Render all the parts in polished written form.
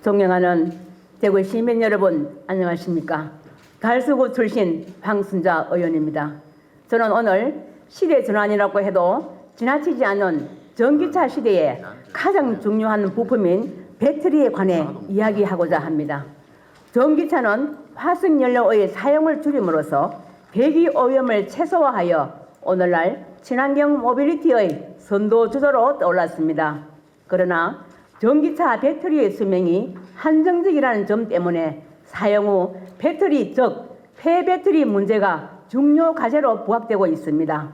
존경하는 대구 시민 여러분, 안녕하십니까? 달서구 출신 황순자 의원입니다. 저는 오늘 시대 전환이라고 해도 지나치지 않은 전기차 시대에 가장 중요한 부품인 배터리에 관해 이야기하고자 합니다. 전기차는 화석연료의 사용을 줄임으로써 대기 오염을 최소화하여 오늘날 친환경 모빌리티의 선도주자로 떠올랐습니다. 그러나 전기차 배터리의 수명이 한정적이라는 점 때문에 사용 후 배터리 즉 폐배터리 문제가 중요 과제로 부각되고 있습니다.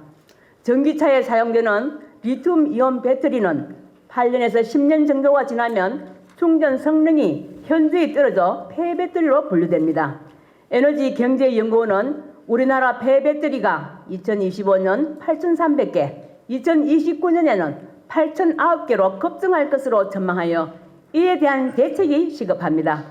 전기차에 사용되는 리튬이온 배터리는 8년에서 10년 정도가 지나면 충전 성능이 현저히 떨어져 폐배터리로 분류됩니다. 에너지경제연구원은 우리나라 폐배터리가 2025년 8,300개, 2029년에는 8,009개로 급증할 것으로 전망하여 이에 대한 대책이 시급합니다.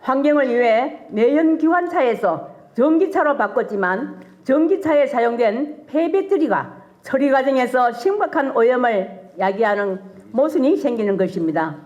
환경을 위해 내연기관차에서 전기차로 바꿨지만 전기차에 사용된 폐배터리가 처리 과정에서 심각한 오염을 야기하는 모순이 생기는 것입니다.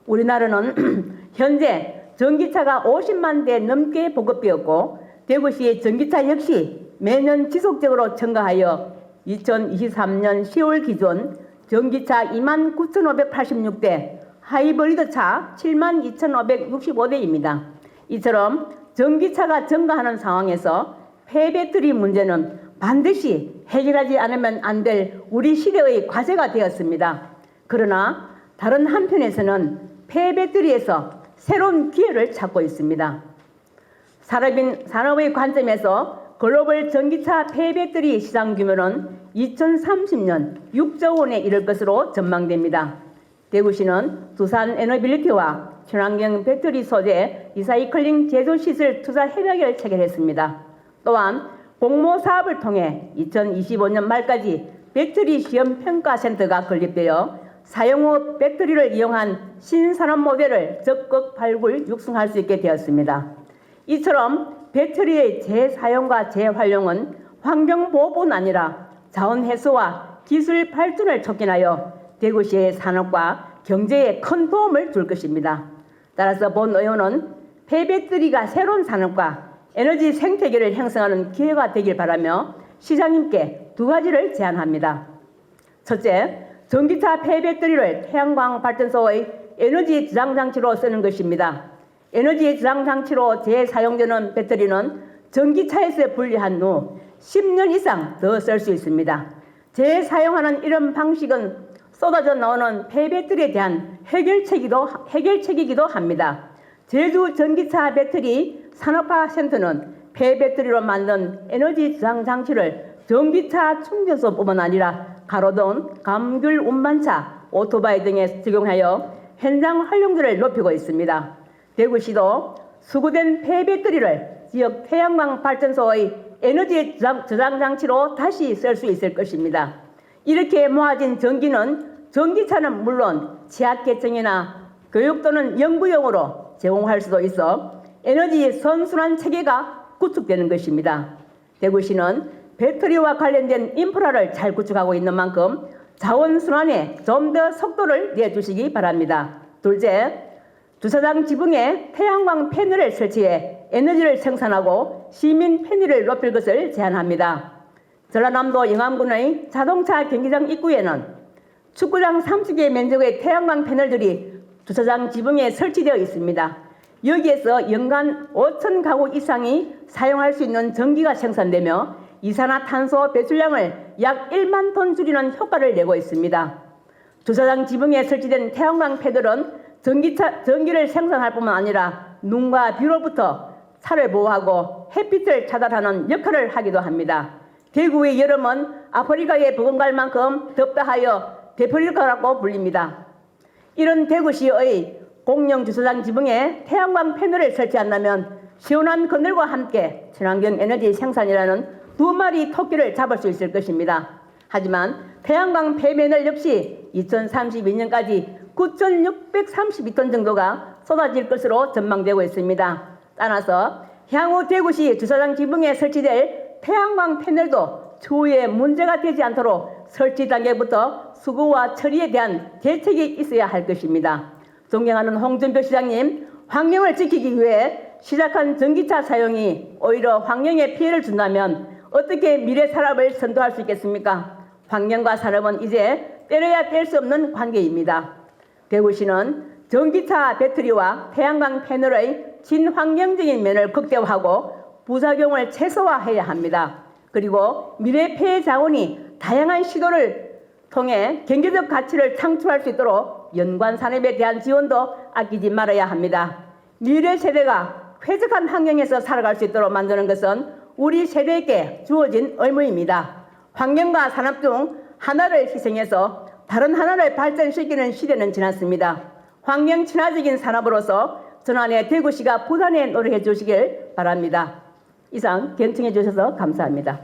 우리나라는 현재 전기차가 50만 대 넘게 보급되었고 대구시의 전기차 역시 매년 지속적으로 증가하여 2023년 10월 기준 전기차 29,586대, 하이브리드차 72,565대입니다. 이처럼 전기차가 증가하는 상황에서 폐배터리 문제는 반드시 해결하지 않으면 안 될 우리 시대의 과제가 되었습니다. 그러나 다른 한편에서는 폐배터리에서 새로운 기회를 찾고 있습니다. 산업의 관점에서 글로벌 전기차 폐배터리 시장 규모는 2030년 6조 원에 이를 것으로 전망됩니다. 대구시는 두산 에너빌리티와 친환경 배터리 소재 리사이클링 제조시설 투자 협약을 체결했습니다. 또한 공모 사업을 통해 2025년 말까지 배터리 시험 평가센터가 건립되어 사용 후 배터리를 이용한 신산업 모델을 적극 발굴 육성할 수 있게 되었습니다. 이처럼 배터리의 재사용과 재활용은 환경보호뿐 아니라 자원 해소와 기술 발전을 촉진하여 대구시의 산업과 경제에 큰 도움을 줄 것입니다. 따라서 본 의원은 폐배터리가 새로운 산업과 에너지 생태계를 형성하는 기회가 되길 바라며 시장님께 두 가지를 제안합니다. 첫째, 전기차 폐배터리를 태양광 발전소의 에너지 저장 장치로 쓰는 것입니다. 에너지 저장 장치로 재사용되는 배터리는 전기차에서 분리한 후 10년 이상 더 쓸 수 있습니다. 재사용하는 이런 방식은 쏟아져 나오는 폐배터리에 대한 해결책이기도 합니다. 제주 전기차 배터리 산업화 센터는 폐배터리로 만든 에너지 저장 장치를 전기차 충전소뿐만 아니라 가로등, 감귤 운반차, 오토바이 등에 적용하여 현장 활용도를 높이고 있습니다. 대구시도 수거된 폐배터리를 지역 태양광 발전소의 에너지 저장 장치로 다시 쓸 수 있을 것입니다. 이렇게 모아진 전기는 전기차는 물론 취약계층이나 교육 또는 연구용으로 제공할 수도 있어 에너지 선순환 체계가 구축되는 것입니다. 대구시는 배터리와 관련된 인프라를 잘 구축하고 있는 만큼 자원순환에 좀 더 속도를 내주시기 바랍니다. 둘째, 주차장 지붕에 태양광 패널을 설치해 에너지를 생산하고 시민 편의를 높일 것을 제안합니다. 전라남도 영암군의 자동차 경기장 입구에는 축구장 30개 면적의 태양광 패널들이 주차장 지붕에 설치되어 있습니다. 여기에서 연간 5천 가구 이상이 사용할 수 있는 전기가 생산되며 이산화탄소 배출량을 약 1만 톤 줄이는 효과를 내고 있습니다. 주차장 지붕에 설치된 태양광 패널은 전기를 생산할 뿐만 아니라 눈과 비로부터 차를 보호하고 햇빛을 차단하는 역할을 하기도 합니다. 대구의 여름은 아프리카에 버금갈 만큼 덥다 하여 데프리카라고 불립니다. 이런 대구시의 공영 주차장 지붕에 태양광 패널을 설치한다면 시원한 그늘과 함께 친환경 에너지 생산이라는 두 마리 토끼를 잡을 수 있을 것입니다. 하지만 태양광 폐매널 역시 2032년까지 9,632톤 정도가 쏟아질 것으로 전망되고 있습니다. 따라서 향후 대구시 주차장 지붕에 설치될 태양광 패널도 추후에 문제가 되지 않도록 설치 단계부터 수거와 처리에 대한 대책이 있어야 할 것입니다. 존경하는 홍준표 시장님, 환경을 지키기 위해 시작한 전기차 사용이 오히려 환경에 피해를 준다면 어떻게 미래 산업을 선도할 수 있겠습니까? 환경과 산업은 이제 떼려야 뗄 수 없는 관계입니다. 대구시는 전기차 배터리와 태양광 패널의 친환경적인 면을 극대화하고 부작용을 최소화해야 합니다. 그리고 미래 폐해 자원이 다양한 시도를 통해 경제적 가치를 창출할 수 있도록 연관 산업에 대한 지원도 아끼지 말아야 합니다. 미래 세대가 쾌적한 환경에서 살아갈 수 있도록 만드는 것은 우리 세대에게 주어진 의무입니다. 환경과 산업 중 하나를 희생해서 다른 하나를 발전시키는 시대는 지났습니다. 환경 친화적인 산업으로서 전환해 대구시가 부단히 노력해 주시길 바랍니다. 이상 경청해 주셔서 감사합니다.